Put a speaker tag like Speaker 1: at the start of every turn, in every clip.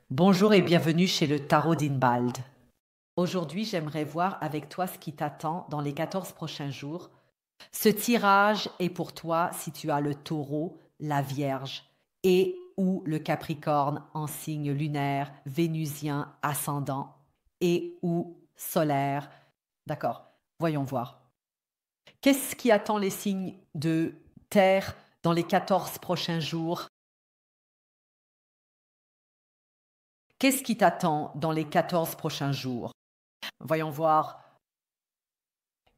Speaker 1: Bonjour et bienvenue chez le Tarot d'Inbald. Aujourd'hui, j'aimerais voir avec toi ce qui t'attend dans les 14 prochains jours. Ce tirage est pour toi si tu as le taureau, la vierge et ou le capricorne en signe lunaire, vénusien, ascendant et ou solaire. D'accord, voyons voir. Qu'est-ce qui attend les signes de terre dans les 14 prochains jours? Qu'est-ce qui t'attend dans les 14 prochains jours? Voyons voir.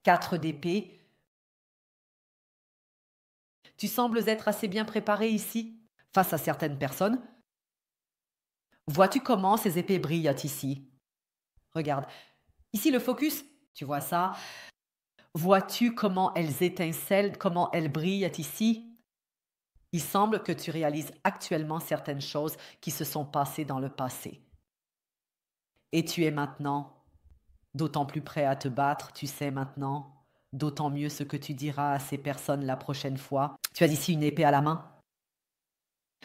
Speaker 1: 4 d'épée. Tu sembles être assez bien préparé ici, face à certaines personnes. Vois-tu comment ces épées brillent ici? Regarde. Ici, le focus, tu vois ça? Vois-tu comment elles étincellent, comment elles brillent ici? Il semble que tu réalises actuellement certaines choses qui se sont passées dans le passé. Et tu es maintenant d'autant plus prêt à te battre, tu sais maintenant, d'autant mieux ce que tu diras à ces personnes la prochaine fois. Tu as ici une épée à la main?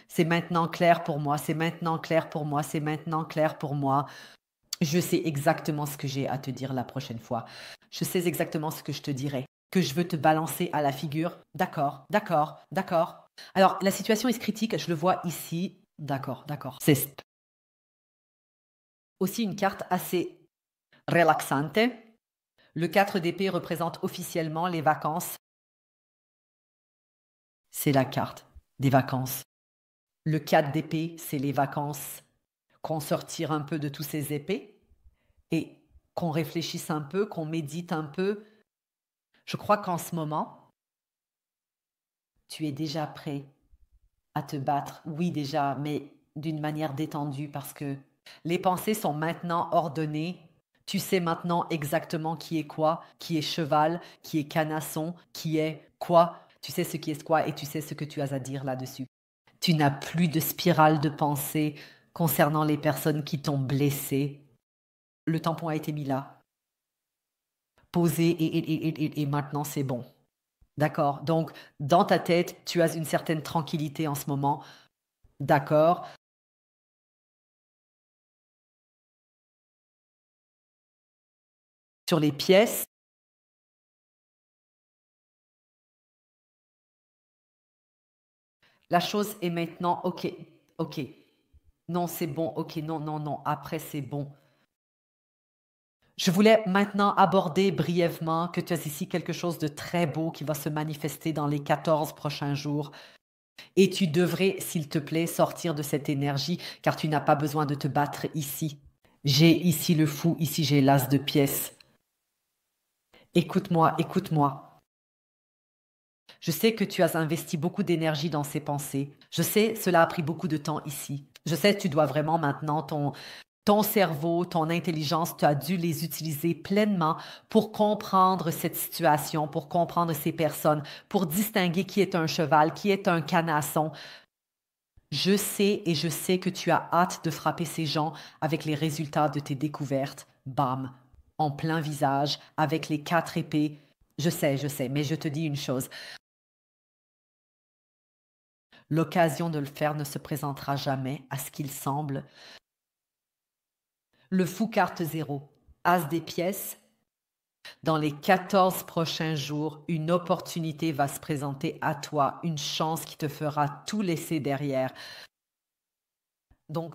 Speaker 1: C'est maintenant clair pour moi, c'est maintenant clair pour moi, c'est maintenant clair pour moi. Je sais exactement ce que j'ai à te dire la prochaine fois. Je sais exactement ce que je te dirai. Que je veux te balancer à la figure. D'accord, d'accord, d'accord. Alors, la situation est critique, je le vois ici. D'accord, d'accord. C'est aussi une carte assez relaxante. Le 4 d'épée représente officiellement les vacances. C'est la carte des vacances. Le 4 d'épée, c'est les vacances. Qu'on se retire un peu de tous ces épées et qu'on réfléchisse un peu, qu'on médite un peu. Je crois qu'en ce moment, tu es déjà prêt à te battre. Oui, déjà, mais d'une manière détendue parce que les pensées sont maintenant ordonnées. Tu sais maintenant exactement qui est quoi, qui est cheval, qui est canasson, qui est quoi. Tu sais ce qui est quoi et tu sais ce que tu as à dire là-dessus. Tu n'as plus de spirale de pensée concernant les personnes qui t'ont blessé. Le tampon a été mis là, posé et maintenant c'est bon. D'accord. Donc, dans ta tête, tu as une certaine tranquillité en ce moment. D'accord. Sur les pièces, la chose est maintenant OK. OK. Non, c'est bon. OK. Non, non, non. Après, c'est bon. Je voulais maintenant aborder brièvement que tu as ici quelque chose de très beau qui va se manifester dans les 14 prochains jours. Et tu devrais, s'il te plaît, sortir de cette énergie car tu n'as pas besoin de te battre ici. J'ai ici le fou, ici j'ai l'as de pièces. Écoute-moi, écoute-moi. Je sais que tu as investi beaucoup d'énergie dans ces pensées. Je sais, cela a pris beaucoup de temps ici. Je sais, tu dois vraiment maintenant ton cerveau, ton intelligence, tu as dû les utiliser pleinement pour comprendre cette situation, pour comprendre ces personnes, pour distinguer qui est un cheval, qui est un canasson. Je sais et je sais que tu as hâte de frapper ces gens avec les résultats de tes découvertes. Bam, en plein visage, avec les 4 épées. Je sais, mais je te dis une chose. L'occasion de le faire ne se présentera jamais, à ce qu'il semble. Le fou carte zéro. As des pièces. Dans les 14 prochains jours, une opportunité va se présenter à toi, une chance qui te fera tout laisser derrière. Donc,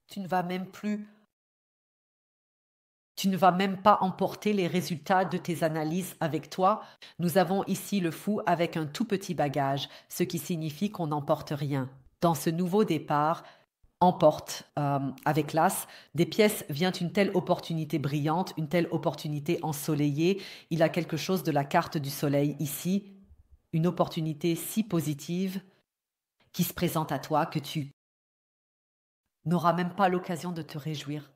Speaker 1: tu ne vas même plus Tu ne vas même pas emporter les résultats de tes analyses avec toi. Nous avons ici le fou avec un tout petit bagage, ce qui signifie qu'on n'emporte rien. Dans ce nouveau départ, emporte avec l'as, des pièces vient une telle opportunité brillante, une telle opportunité ensoleillée. Il a quelque chose de la carte du soleil ici, une opportunité si positive qui se présente à toi que tu n'auras même pas l'occasion de te réjouir.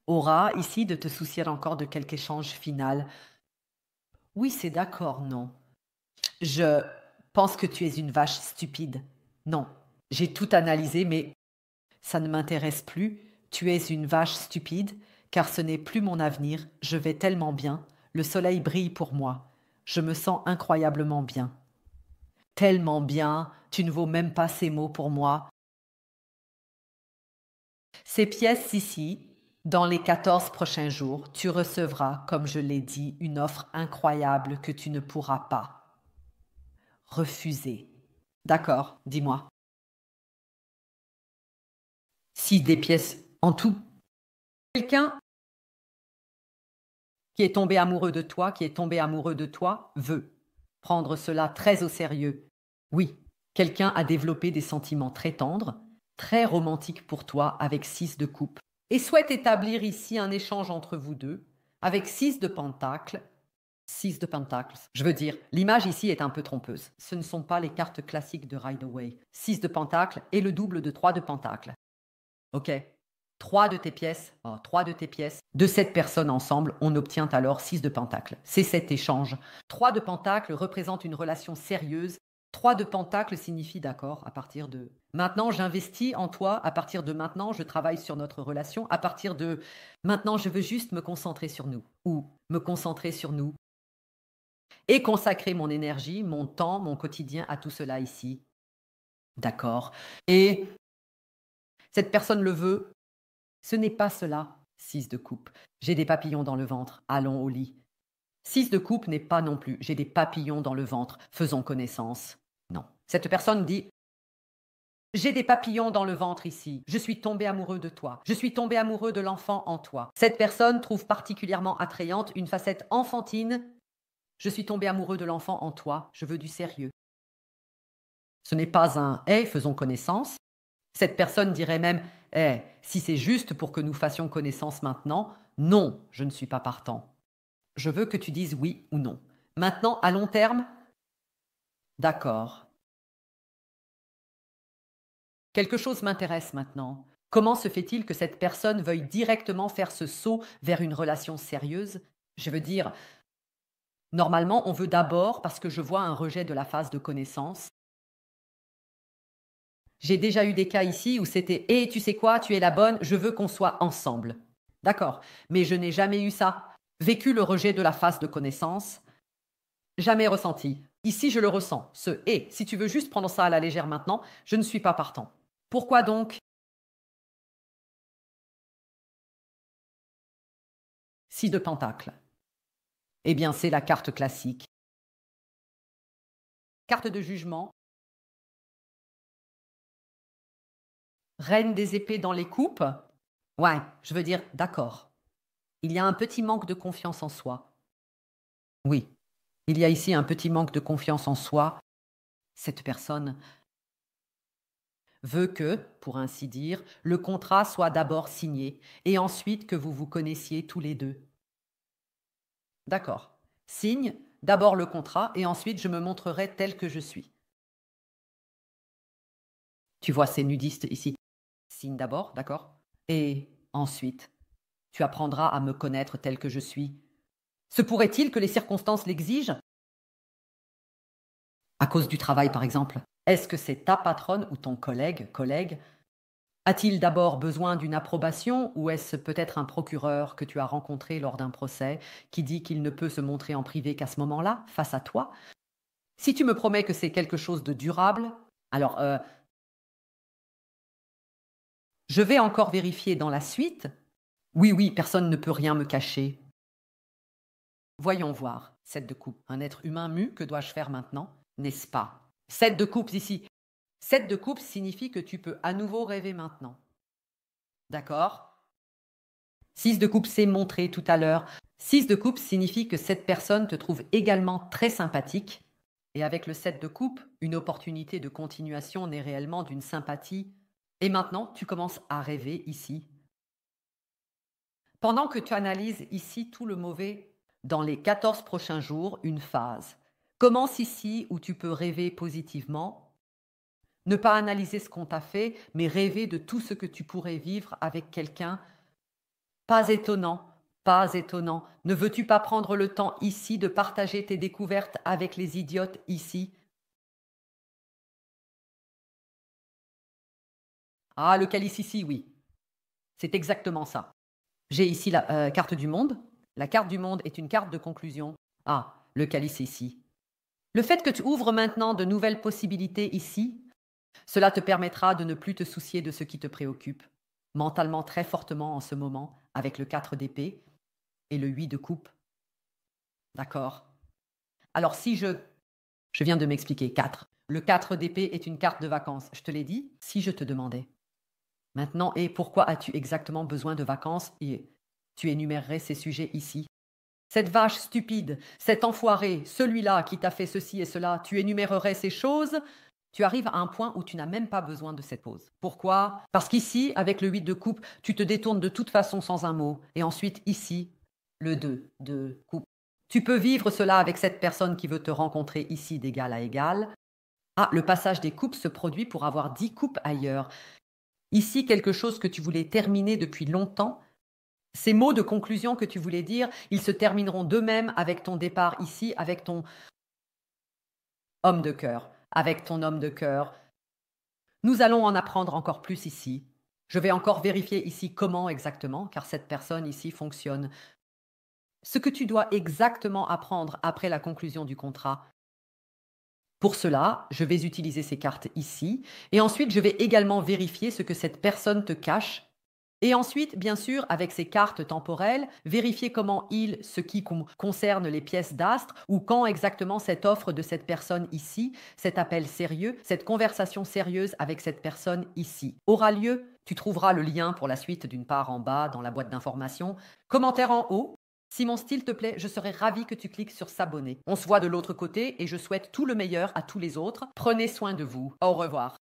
Speaker 1: Aura ici de te soucier encore de quelque échange final. Oui, c'est d'accord, non. Je pense que tu es une vache stupide. Non, j'ai tout analysé, mais ça ne m'intéresse plus. Tu es une vache stupide, car ce n'est plus mon avenir. Je vais tellement bien. Le soleil brille pour moi. Je me sens incroyablement bien. Tellement bien, tu ne vaux même pas ces mots pour moi. Ces pièces ici, dans les 14 prochains jours, tu recevras, comme je l'ai dit, une offre incroyable que tu ne pourras pas refuser. D'accord, dis-moi. Si des pièces en tout. Quelqu'un qui est tombé amoureux de toi, qui est tombé amoureux de toi, veut prendre cela très au sérieux. Oui, quelqu'un a développé des sentiments très tendres, très romantiques pour toi avec 6 de coupe et souhaite établir ici un échange entre vous deux avec 6 de pentacles. 6 de pentacles. Je veux dire, l'image ici est un peu trompeuse. Ce ne sont pas les cartes classiques de Rider-Waite. 6 de pentacles et le double de 3 de pentacles. Ok. 3 de tes pièces, 3 de tes pièces, de cette personne ensemble, on obtient alors 6 de pentacles. C'est cet échange. 3 de pentacles représente une relation sérieuse. 3 de pentacles signifie d'accord à partir de maintenant j'investis en toi, à partir de maintenant je travaille sur notre relation, à partir de maintenant je veux juste me concentrer sur nous ou me concentrer sur nous et consacrer mon énergie, mon temps, mon quotidien à tout cela ici. D'accord. Et cette personne le veut. Ce n'est pas cela. 6 de coupe. J'ai des papillons dans le ventre. Allons au lit. 6 de coupe n'est pas non plus. J'ai des papillons dans le ventre. Faisons connaissance. Non. Cette personne dit j'ai des papillons dans le ventre ici. Je suis tombé amoureux de toi. Je suis tombé amoureux de l'enfant en toi. Cette personne trouve particulièrement attrayante une facette enfantine. Je suis tombé amoureux de l'enfant en toi. Je veux du sérieux. Ce n'est pas un hey, faisons connaissance. Cette personne dirait même si c'est juste pour que nous fassions connaissance maintenant, non, je ne suis pas partant. Je veux que tu dises oui ou non. Maintenant, à long terme, d'accord. Quelque chose m'intéresse maintenant. Comment se fait-il que cette personne veuille directement faire ce saut vers une relation sérieuse? Je veux dire, normalement, on veut d'abord, parce que je vois un rejet de la phase de connaissance. J'ai déjà eu des cas ici où c'était « Hé, tu sais quoi, tu es la bonne, je veux qu'on soit ensemble. » D'accord, mais je n'ai jamais eu ça. Vécu le rejet de la phase de connaissance, jamais ressenti. Ici, je le ressens. Ce « Hé, si tu veux juste prendre ça à la légère maintenant, je ne suis pas partant. » Pourquoi donc 6 de pentacles. Eh bien, c'est la carte classique. Carte de jugement. Reine des épées dans les coupes. Ouais, je veux dire, d'accord. Il y a un petit manque de confiance en soi. Oui, il y a ici un petit manque de confiance en soi. Cette personne veut que, pour ainsi dire, le contrat soit d'abord signé et ensuite que vous vous connaissiez tous les deux. D'accord. Signe d'abord le contrat et ensuite je me montrerai tel que je suis. Tu vois ces nudistes ici. Signe d'abord, d'accord? Et ensuite, tu apprendras à me connaître tel que je suis. Se pourrait-il que les circonstances l'exigent? À cause du travail, par exemple. Est-ce que c'est ta patronne ou ton collègue? A-t-il d'abord besoin d'une approbation ou est-ce peut-être un procureur que tu as rencontré lors d'un procès qui dit qu'il ne peut se montrer en privé qu'à ce moment-là, face à toi? Si tu me promets que c'est quelque chose de durable, alors je vais encore vérifier dans la suite. Oui, oui, personne ne peut rien me cacher. Voyons voir. 7 de coupe. Un être humain mu, que dois-je faire maintenant? N'est-ce pas? 7 de coupe ici. 7 de coupe signifie que tu peux à nouveau rêver maintenant. D'accord? 6 de coupe s'est montré tout à l'heure. 6 de coupe signifie que cette personne te trouve également très sympathique. Et avec le 7 de coupe, une opportunité de continuation naît réellement d'une sympathie. Et maintenant, tu commences à rêver ici. Pendant que tu analyses ici tout le mauvais, dans les 14 prochains jours, une phase. Commence ici où tu peux rêver positivement. Ne pas analyser ce qu'on t'a fait, mais rêver de tout ce que tu pourrais vivre avec quelqu'un. Pas étonnant, pas étonnant. Ne veux-tu pas prendre le temps ici de partager tes découvertes avec les idiotes ici? Ah, le calice ici, oui. C'est exactement ça. J'ai ici la carte du monde. La carte du monde est une carte de conclusion. Ah, le calice ici. Le fait que tu ouvres maintenant de nouvelles possibilités ici, cela te permettra de ne plus te soucier de ce qui te préoccupe. mentalement très fortement en ce moment avec le 4 d'épée et le 8 de coupe. D'accord. Alors si je viens de m'expliquer, 4. Le 4 d'épée est une carte de vacances. Je te l'ai dit, si je te demandais. Maintenant, et pourquoi as-tu exactement besoin de vacances? Et tu énumérerais ces sujets ici. Cette vache stupide, cet enfoiré, celui-là qui t'a fait ceci et cela, tu énumérerais ces choses, tu arrives à un point où tu n'as même pas besoin de cette pause. Pourquoi? Parce qu'ici, avec le 8 de coupe, tu te détournes de toute façon sans un mot. Et ensuite, ici, le 2 de coupe. Tu peux vivre cela avec cette personne qui veut te rencontrer ici d'égal à égal. Ah, le passage des coupes se produit pour avoir 10 coupes ailleurs. Ici, quelque chose que tu voulais terminer depuis longtemps. Ces mots de conclusion que tu voulais dire, ils se termineront d'eux-mêmes avec ton départ ici, avec ton homme de cœur, avec ton homme de cœur. Nous allons en apprendre encore plus ici. Je vais encore vérifier ici comment exactement, car cette personne ici fonctionne. Ce que tu dois exactement apprendre après la conclusion du contrat. Pour cela, je vais utiliser ces cartes ici, et ensuite je vais également vérifier ce que cette personne te cache. Et ensuite, bien sûr, avec ces cartes temporelles, vérifier comment ce qui concerne les pièces d'astre, ou quand exactement cette offre de cette personne ici, cet appel sérieux, cette conversation sérieuse avec cette personne ici, aura lieu. Tu trouveras le lien pour la suite d'une part en bas dans la boîte d'informations, commentaire en haut. Si mon style te plaît, je serais ravie que tu cliques sur s'abonner. On se voit de l'autre côté et je souhaite tout le meilleur à tous les autres. Prenez soin de vous. Au revoir.